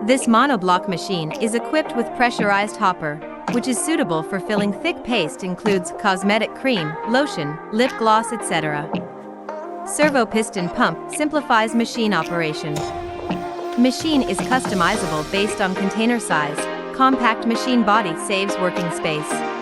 This monoblock machine is equipped with pressurized hopper, which is suitable for filling thick paste, includes cosmetic cream, lotion, lip gloss, etc. Servo piston pump simplifies machine operation. Machine is customizable based on container size. Compact machine body saves working space.